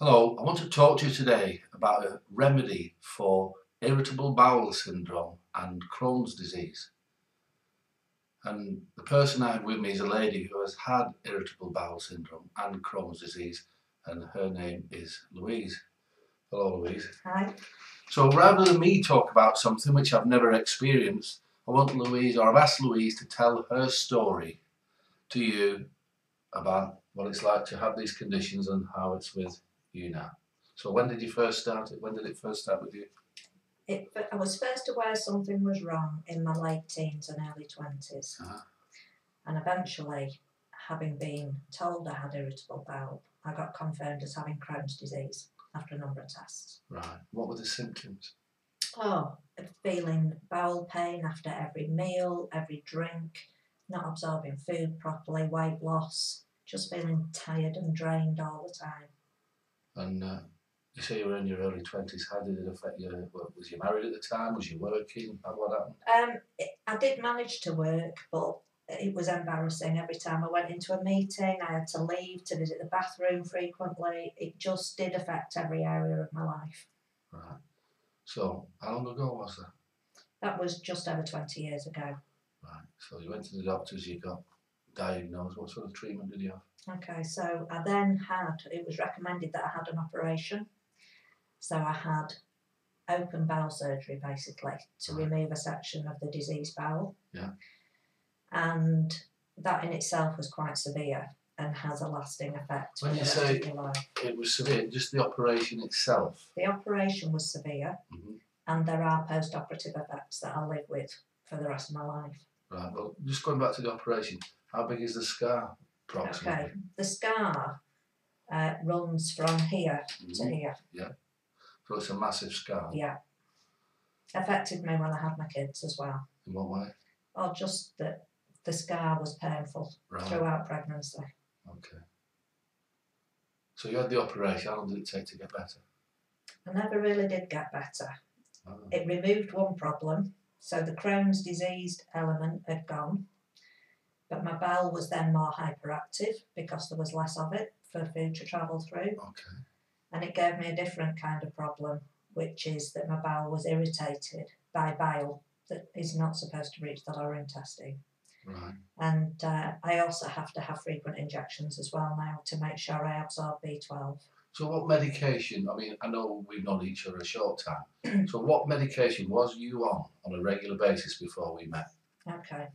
Hello, I want to talk to you today about a remedy for irritable bowel syndrome and Crohn's disease. And the person I have with me is a lady who has had irritable bowel syndrome and Crohn's disease, and her name is Louise. Hello, Louise. Hi. So rather than me talk about something which I've never experienced, I've asked Louise to tell her story to you about what it's like to have these conditions and how it's with you now. So when did you first start it? When did it first start with you? I was first aware something was wrong in my late teens and early 20s. And eventually, having been told I had irritable bowel, I got confirmed as having Crohn's disease after a number of tests. Right. What were the symptoms? Feeling bowel pain after every meal, every drink, not absorbing food properly, weight loss, just feeling tired and drained all the time. And you say you were in your early 20s. How did it affect you? Was you married at the time? Was you working? What happened? I did manage to work, but it was embarrassing. Every time I went into a meeting, I had to leave to visit the bathroom frequently. It just did affect every area of my life. Right. So, how long ago was that? That was just over 20 years ago. Right. So you went to the doctors, you got diagnosed. What sort of treatment did you have? Okay, so I then it was recommended that I had an operation. So I had open bowel surgery, basically, to remove a section of the diseased bowel. Yeah. And that in itself was quite severe and has a lasting effect. When you say it was severe, just the operation itself? The operation was severe, and there are post-operative effects that I'll live with for the rest of my life. Right, well, just going back to the operation, how big is the scar, approximately? Okay, the scar runs from here to here. Yeah, so it's a massive scar? Yeah. Affected me when I had my kids as well. In what way? Oh, just that the scar was painful throughout pregnancy. Okay. So you had the operation. How long did it take to get better? I never really did get better. Oh. It removed one problem, so the Crohn's disease element had gone, but my bowel was then more hyperactive because there was less of it for food to travel through. Okay. And it gave me a different kind of problem, which is that my bowel was irritated by bile that is not supposed to reach the lower intestine. Right. And I also have to have frequent injections as well now to make sure I absorb B12. So what medication, I mean, I know we've known each other a short time, so what medication was you on a regular basis before we met? Okay.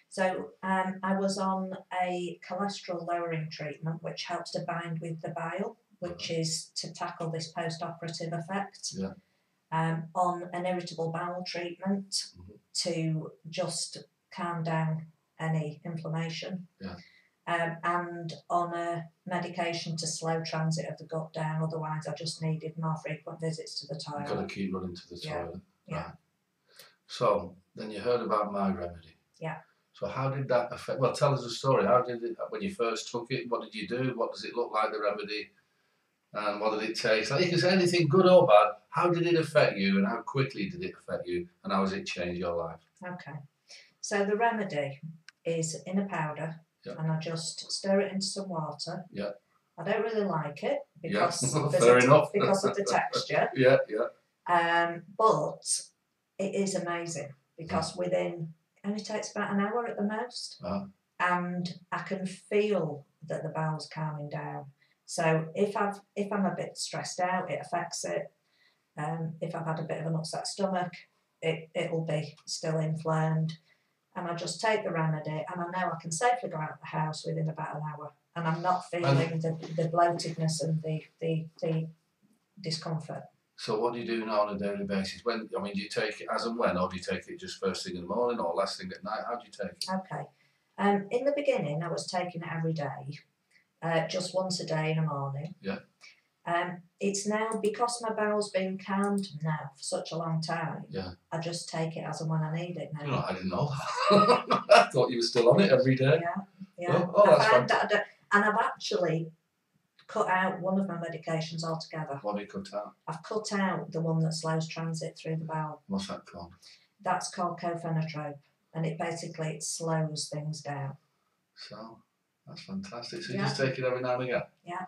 So I was on a cholesterol lowering treatment which helps to bind with the bile, which is to tackle this post-operative effect. Yeah. On an irritable bowel treatment to just calm down any inflammation. Yeah. And on a medication to slow transit of the gut down, otherwise I just needed more frequent visits to the toilet. You've got to keep running to the toilet. Yeah. Right. So then you heard about my remedy. Yeah. So how did that affect, well, tell us the story. How did it, when you first took it, what did you do? What does it look like, the remedy? And what did it taste like? You can say anything good or bad. How did it affect you and how quickly did it affect you and how has it changed your life? Okay. So the remedy is in a powder. Yep. And I just stir it into some water. Yeah. I don't really like it because, because of the texture. Yeah. But it is amazing because it only takes about an hour at the most. And I can feel that the bowel's calming down. So if I'm a bit stressed out, it affects it. If I've had a bit of an upset stomach, it'll be still inflamed. And I just take the remedy and I know I can safely go out of the house within about an hour. And I'm not feeling the bloatedness and the discomfort. So what do you do now on a daily basis? Do you take it as and when, or do you take it just first thing in the morning or last thing at night? How do you take it? Okay. In the beginning, I was taking it every day, just once a day in the morning. Yeah. It's now, because my bowel's been calmed now for such a long time, I just take it as and when I need it now. You know, I didn't know that. I thought you were still on it every day. Yeah. Oh, that's fantastic. And I've actually cut out one of my medications altogether. What have you cut out? I've cut out the one that slows transit through the bowel. What's that called? That's called cofenetrope, and it slows things down. So, that's fantastic. So you just take it every now and again? Yeah.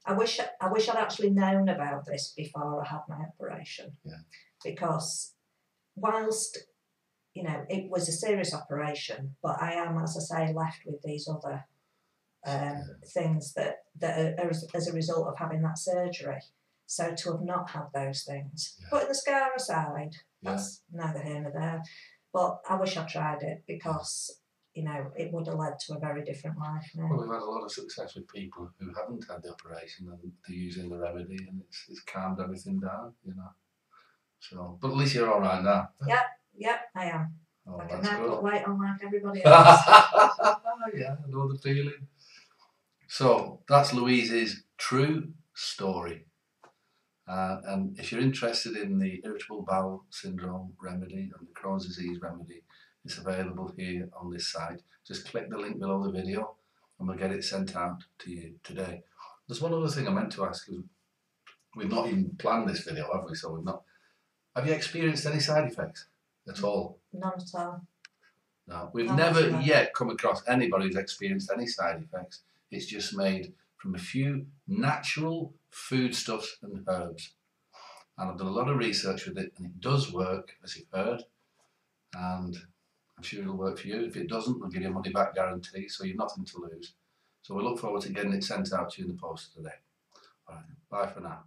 I wish I'd actually known about this before I had my operation. Yeah. Because whilst, you know, it was a serious operation, but I am, as I say, left with these other things that are as a result of having that surgery. So to have not had those things, putting the scar aside, that's neither here nor there. But I wish I tried it because, you know, it would have led to a very different life now. Well, we've had a lot of success with people who haven't had the operation and they're using the remedy, and it's calmed everything down, you know. So, but at least you're all right now. Yep, I am. Oh, I can now put weight on like everybody else. Yeah, I know the feeling. So that's Louise's true story. And if you're interested in the irritable bowel syndrome remedy and the Crohn's disease remedy, it's available here on this site. Just click the link below the video and we'll get it sent out to you today. There's one other thing I meant to ask, because we've not even planned this video, have we? So we've not. Have you experienced any side effects at all? None at all. No, we've never yet come across anybody who's experienced any side effects. It's just made from a few natural foodstuffs and herbs. And I've done a lot of research with it, and it does work, as you've heard. And I'm sure it'll work for you. If it doesn't, we'll give you a money back guarantee, so you've nothing to lose. So we look forward to getting it sent out to you in the post today. All right, bye for now.